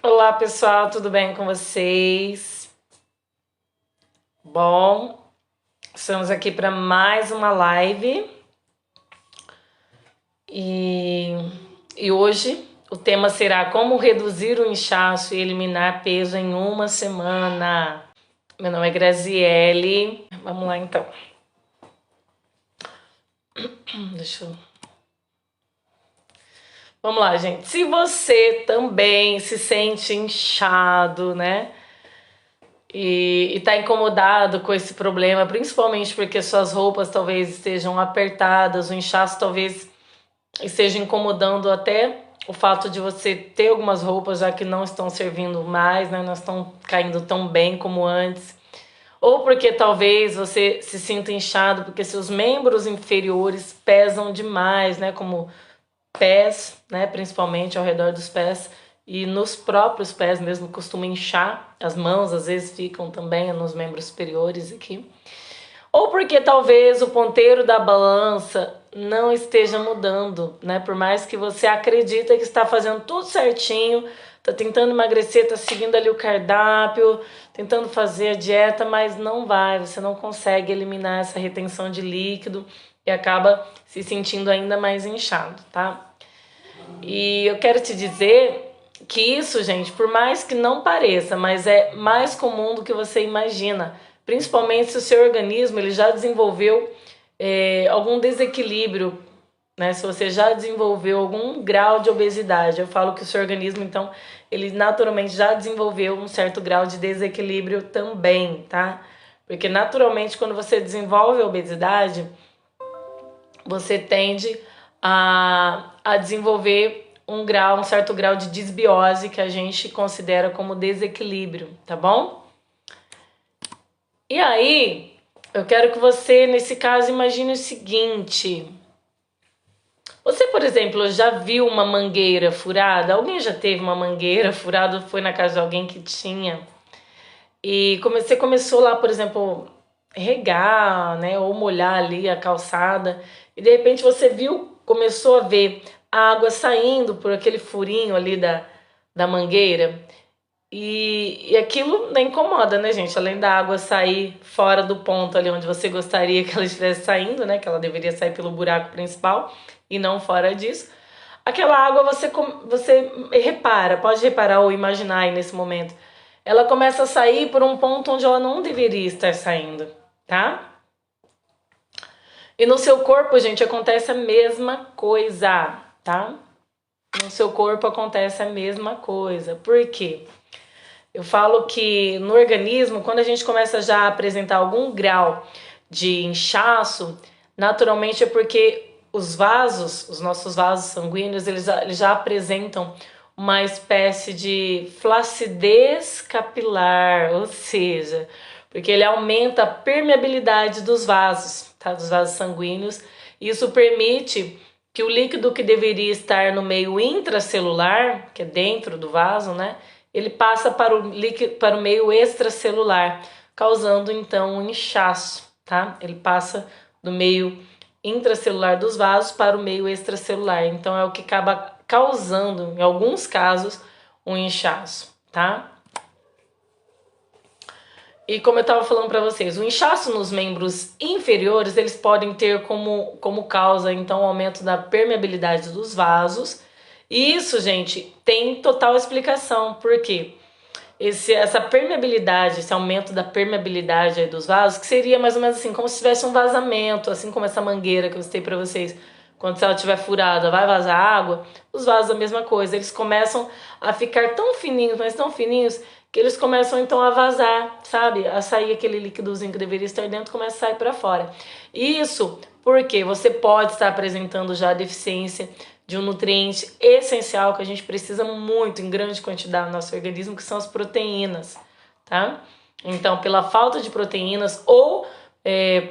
Olá pessoal, tudo bem com vocês? Bom, estamos aqui para mais uma live e, hoje o tema será como reduzir o inchaço e eliminar peso em uma semana. Meu nome é Graziele, vamos lá então. Deixa eu... Vamos lá, gente. Se você também se sente inchado, né? E tá incomodado com esse problema, principalmente porque suas roupas talvez estejam apertadas, o inchaço talvez esteja incomodando até o fato de você ter algumas roupas já que não estão servindo mais, né? Não estão caindo tão bem como antes. Ou porque talvez você se sinta inchado porque seus membros inferiores pesam demais, né? Como pés, né, principalmente ao redor dos pés e nos próprios pés mesmo costuma inchar, as mãos às vezes ficam também nos membros superiores aqui. Ou porque talvez o ponteiro da balança não esteja mudando, né? Por mais que você acredita que está fazendo tudo certinho, tá tentando emagrecer, tá seguindo ali o cardápio, tentando fazer a dieta, mas não vai, você não consegue eliminar essa retenção de líquido e acaba se sentindo ainda mais inchado, tá? E eu quero te dizer que isso, gente, por mais que não pareça, mas é mais comum do que você imagina. Principalmente se o seu organismo ele já desenvolveu algum desequilíbrio, né? Se você já desenvolveu algum grau de obesidade, eu falo que o seu organismo, então, ele naturalmente já desenvolveu um certo grau de desequilíbrio também, tá? Porque naturalmente quando você desenvolve a obesidade, você tende a desenvolver um certo grau de disbiose que a gente considera como desequilíbrio, tá bom? E aí, eu quero que você, nesse caso, imagine o seguinte. Você, por exemplo, já viu uma mangueira furada? Alguém já teve uma mangueira furada? Foi na casa de alguém que tinha? E você começou lá, por exemplo, regar, né, ou molhar ali a calçada, e de repente você viu, começou a ver a água saindo por aquele furinho ali da mangueira, e aquilo não incomoda, né, gente? Além da água sair fora do ponto ali onde você gostaria que ela estivesse saindo, né, que ela deveria sair pelo buraco principal e não fora disso, aquela água você repara, pode reparar ou imaginar aí nesse momento, ela começa a sair por um ponto onde ela não deveria estar saindo, tá? E no seu corpo, gente, acontece a mesma coisa, tá? No seu corpo acontece a mesma coisa. Por quê? Eu falo que no organismo, quando a gente começa já a apresentar algum grau de inchaço, naturalmente é porque os vasos, os nossos vasos sanguíneos, eles já apresentam uma espécie de flacidez capilar, ou seja, porque ele aumenta a permeabilidade dos vasos, tá? Dos vasos sanguíneos. Isso permite que o líquido que deveria estar no meio intracelular, que é dentro do vaso, né? Ele passa para o meio extracelular, causando então um inchaço, tá? Ele passa do meio intracelular dos vasos para o meio extracelular. Então é o que acaba causando, em alguns casos, um inchaço, tá? E como eu estava falando para vocês, o inchaço nos membros inferiores, eles podem ter como causa, então, o aumento da permeabilidade dos vasos. E isso, gente, tem total explicação. Por quê? Essa permeabilidade, esse aumento da permeabilidade aí dos vasos, que seria mais ou menos assim, como se tivesse um vazamento, assim como essa mangueira que eu citei para vocês. Quando ela estiver furada, vai vazar água, os vasos a mesma coisa. Eles começam a ficar tão fininhos, mas tão fininhos, que eles começam então a vazar, sabe? A sair aquele líquidozinho que deveria estar dentro, começa a sair para fora. Isso porque você pode estar apresentando já a deficiência de um nutriente essencial que a gente precisa muito em grande quantidade no nosso organismo, que são as proteínas, tá? Então, pela falta de proteínas ou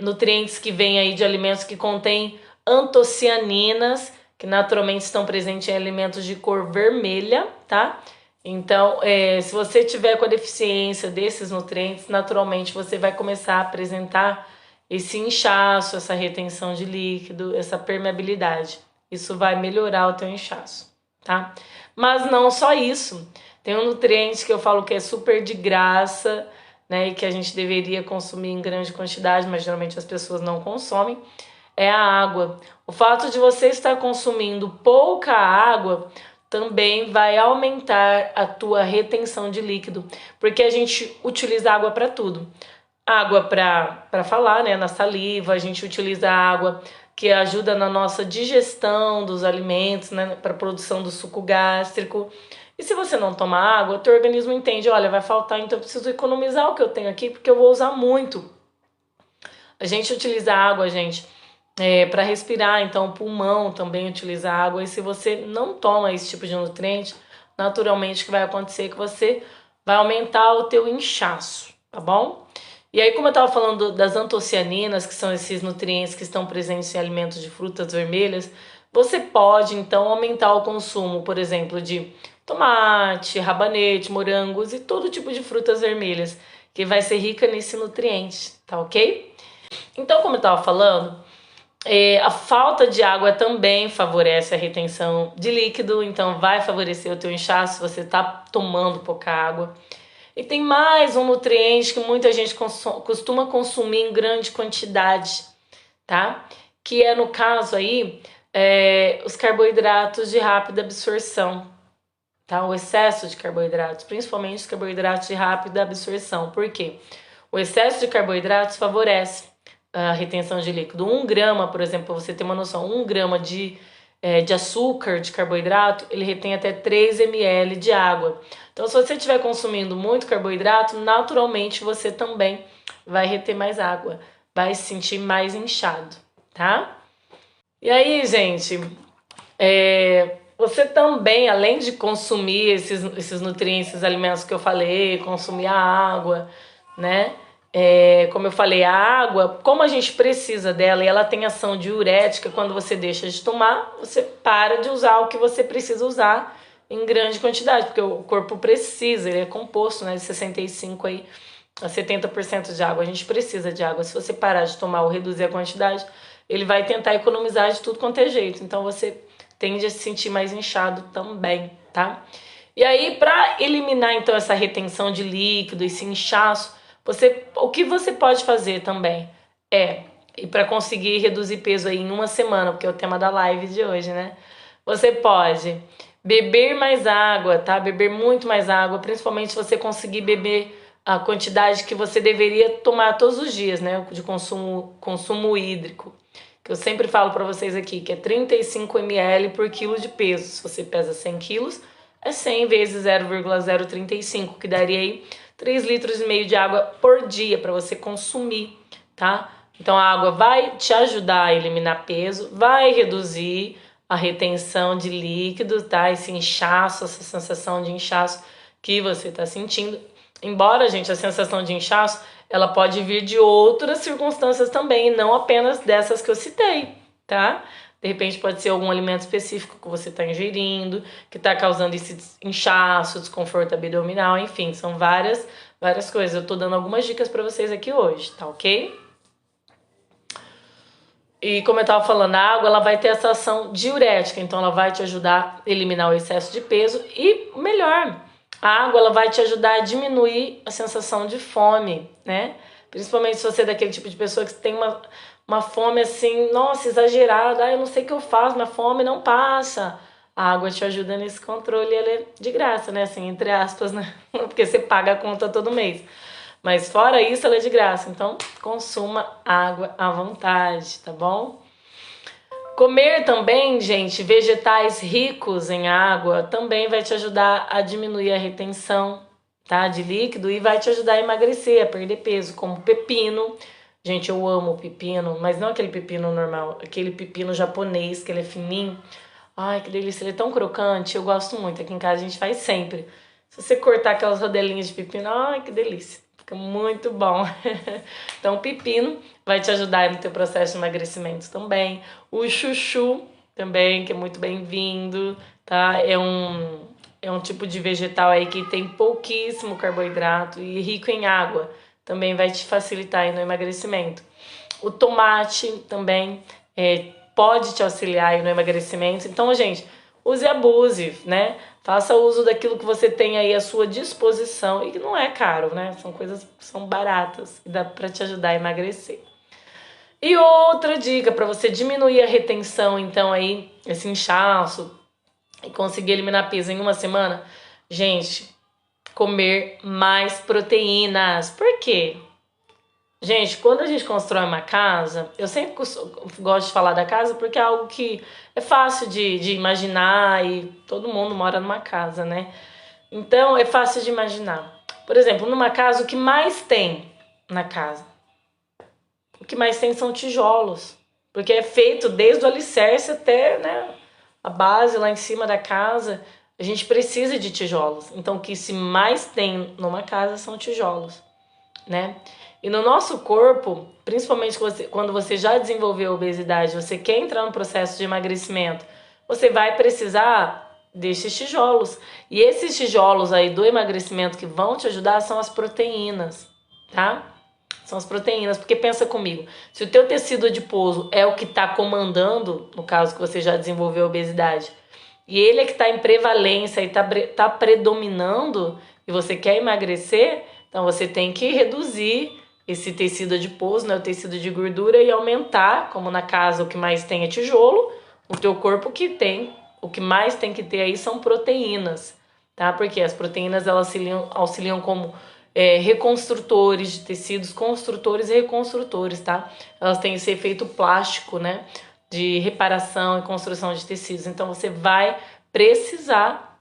nutrientes que vêm aí de alimentos que contêm antocianinas, que naturalmente estão presentes em alimentos de cor vermelha, tá? Então, se você tiver com a deficiência desses nutrientes, naturalmente você vai começar a apresentar esse inchaço, essa retenção de líquido, essa permeabilidade. Isso vai melhorar o teu inchaço, tá? Mas não só isso. Tem um nutriente que eu falo que é super de graça, né, e que a gente deveria consumir em grande quantidade, mas geralmente as pessoas não consomem, é a água. O fato de você estar consumindo pouca água também vai aumentar a tua retenção de líquido, porque a gente utiliza água para tudo. Água para falar, né, na saliva, a gente utiliza água que ajuda na nossa digestão dos alimentos, né, para produção do suco gástrico. E se você não tomar água, teu organismo entende, olha, vai faltar, então eu preciso economizar o que eu tenho aqui, porque eu vou usar muito. A gente utiliza água, gente, para respirar, então o pulmão também utiliza água. E se você não toma esse tipo de nutriente, naturalmente o que vai acontecer é que você vai aumentar o teu inchaço, tá bom? E aí, como eu estava falando das antocianinas, que são esses nutrientes que estão presentes em alimentos de frutas vermelhas, você pode então aumentar o consumo, por exemplo, de tomate, rabanete, morangos e todo tipo de frutas vermelhas, que vai ser rica nesse nutriente, tá ok? Então, como eu estava falando, a falta de água também favorece a retenção de líquido, então vai favorecer o teu inchaço se você está tomando pouca água. E tem mais um nutriente que muita gente costuma consumir em grande quantidade, tá? Que é, no caso aí, os carboidratos de rápida absorção, tá? O excesso de carboidratos, principalmente os carboidratos de rápida absorção. Por quê? O excesso de carboidratos favorece a retenção de líquido. 1 grama, por exemplo, pra você ter uma noção, 1 grama de açúcar, de carboidrato, ele retém até 3 ml de água. Então, se você estiver consumindo muito carboidrato, naturalmente você também vai reter mais água, vai se sentir mais inchado, tá? E aí, gente, você também, além de consumir esses nutrientes, esses alimentos que eu falei, consumir a água, né? Como eu falei, a água, como a gente precisa dela e ela tem ação diurética, quando você deixa de tomar, você para de usar o que você precisa usar em grande quantidade, porque o corpo precisa, ele é composto, né, de 65 aí a 70% de água. A gente precisa de água. Se você parar de tomar ou reduzir a quantidade, ele vai tentar economizar de tudo quanto é jeito. Então você tende a se sentir mais inchado também, tá? E aí, para eliminar então essa retenção de líquido, esse inchaço, o que você pode fazer também e para conseguir reduzir peso aí em 1 semana, porque é o tema da live de hoje, né? Você pode beber mais água, tá? Beber muito mais água, principalmente se você conseguir beber a quantidade que você deveria tomar todos os dias, né? De consumo hídrico. Que eu sempre falo para vocês aqui, que é 35 ml por quilo de peso. Se você pesa 100 quilos, é 100 vezes 0,035, que daria aí 3,5 litros de água por dia para você consumir, tá? Então a água vai te ajudar a eliminar peso, vai reduzir a retenção de líquido, tá? Esse inchaço, essa sensação de inchaço que você está sentindo. Embora, gente, a sensação de inchaço, ela pode vir de outras circunstâncias também, não apenas dessas que eu citei, tá? De repente pode ser algum alimento específico que você está ingerindo, que está causando esse inchaço, desconforto abdominal, enfim, são várias coisas. Eu tô dando algumas dicas para vocês aqui hoje, tá ok? E como eu tava falando, a água ela vai ter essa ação diurética, então ela vai te ajudar a eliminar o excesso de peso e, melhor, a água ela vai te ajudar a diminuir a sensação de fome, né? Principalmente se você é daquele tipo de pessoa que tem uma fome assim, nossa, exagerada, eu não sei o que eu faço, minha fome não passa. A água te ajuda nesse controle e ela é de graça, né? Assim, entre aspas, né? Porque você paga a conta todo mês. Mas fora isso, ela é de graça. Então, consuma água à vontade, tá bom? Comer também, gente, vegetais ricos em água também vai te ajudar a diminuir a retenção, tá, de líquido e vai te ajudar a emagrecer, a perder peso, como pepino. Gente, eu amo pepino, mas não aquele pepino normal, aquele pepino japonês, que ele é fininho. Ai, que delícia, ele é tão crocante, eu gosto muito. Aqui em casa a gente faz sempre. Se você cortar aquelas rodelinhas de pepino, ai, que delícia. Fica muito bom. Então, o pepino vai te ajudar no teu processo de emagrecimento também. O chuchu também, que é muito bem-vindo, tá? É um tipo de vegetal aí que tem pouquíssimo carboidrato e rico em água. Também vai te facilitar aí no emagrecimento. O tomate também pode te auxiliar aí no emagrecimento. Então, gente, use e abuse, né? Faça uso daquilo que você tem aí à sua disposição e que não é caro, né? São coisas que são baratas e dá para te ajudar a emagrecer. E outra dica para você diminuir a retenção, então aí, esse inchaço e conseguir eliminar peso em uma semana, gente, comer mais proteínas. Por quê? Gente, quando a gente constrói uma casa, eu sempre gosto de falar da casa porque é algo que é fácil de imaginar e todo mundo mora numa casa, né? Então é fácil de imaginar. Por exemplo, numa casa, o que mais tem na casa? O que mais tem são tijolos, porque é feito desde o alicerce até, né, a base lá em cima da casa. A gente precisa de tijolos. Então, o que se mais tem numa casa são tijolos, né? E no nosso corpo, principalmente quando você já desenvolveu obesidade, você quer entrar no processo de emagrecimento, você vai precisar desses tijolos. E esses tijolos aí do emagrecimento que vão te ajudar são as proteínas, tá? São as proteínas, porque pensa comigo, se o teu tecido adiposo é o que está comandando, no caso que você já desenvolveu obesidade, e ele é que está em prevalência e tá predominando, e você quer emagrecer, então você tem que reduzir esse tecido adiposo, né, o tecido de gordura, e aumentar, como na casa o que mais tem é tijolo, o teu corpo o que mais tem que ter aí são proteínas, tá? Porque as proteínas elas auxiliam como reconstrutores de tecidos, construtores e reconstrutores, tá? Elas têm esse efeito plástico, né? De reparação e construção de tecidos. Então você vai precisar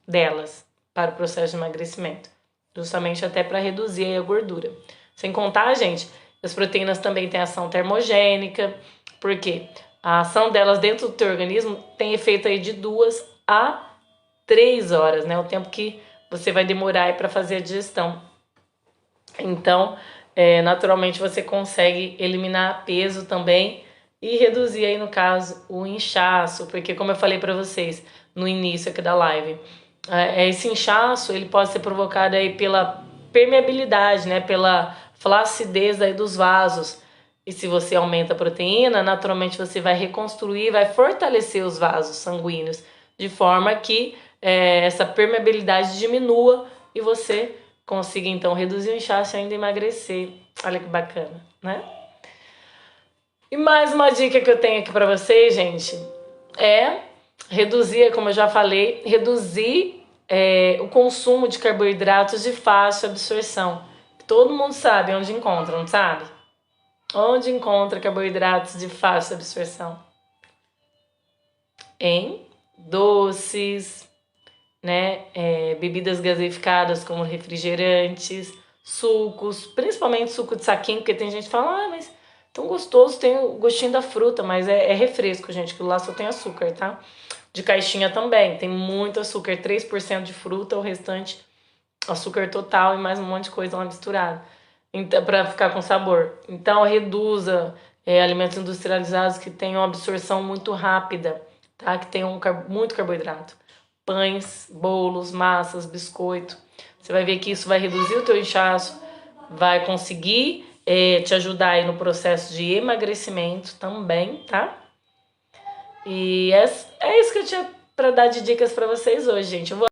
delas para o processo de emagrecimento, justamente até para reduzir a gordura. Sem contar, gente, as proteínas também têm ação termogênica, porque a ação delas dentro do teu organismo tem efeito aí de 2 a 3 horas, né? O tempo que você vai demorar para fazer a digestão. Então, naturalmente você consegue eliminar peso também e reduzir aí, no caso, o inchaço, porque como eu falei para vocês no início aqui da live, esse inchaço ele pode ser provocado aí pela permeabilidade, né, pela flacidez aí dos vasos. E se você aumenta a proteína, naturalmente você vai reconstruir, vai fortalecer os vasos sanguíneos, de forma que essa permeabilidade diminua e você consiga então reduzir o inchaço e ainda emagrecer. Olha que bacana, né? E mais uma dica que eu tenho aqui para vocês, gente, é reduzir, como eu já falei, reduzir o consumo de carboidratos de fácil absorção. Todo mundo sabe onde encontra, não sabe? Onde encontra carboidratos de fácil absorção? Em doces, né? Bebidas gaseificadas como refrigerantes, sucos, principalmente suco de saquinho, porque tem gente que fala, mas tão gostoso, tem o gostinho da fruta, mas é refresco, gente, aquilo lá só tem açúcar, tá? De caixinha também, tem muito açúcar, 3% de fruta, o restante açúcar total e mais um monte de coisa lá misturada, então, para ficar com sabor. Então, reduza alimentos industrializados que tenham absorção muito rápida, tá? Que tenham muito carboidrato. Pães, bolos, massas, biscoito. Você vai ver que isso vai reduzir o teu inchaço, vai conseguir te ajudar aí no processo de emagrecimento também, tá? E é isso que eu tinha para dar de dicas para vocês hoje, gente. Eu vou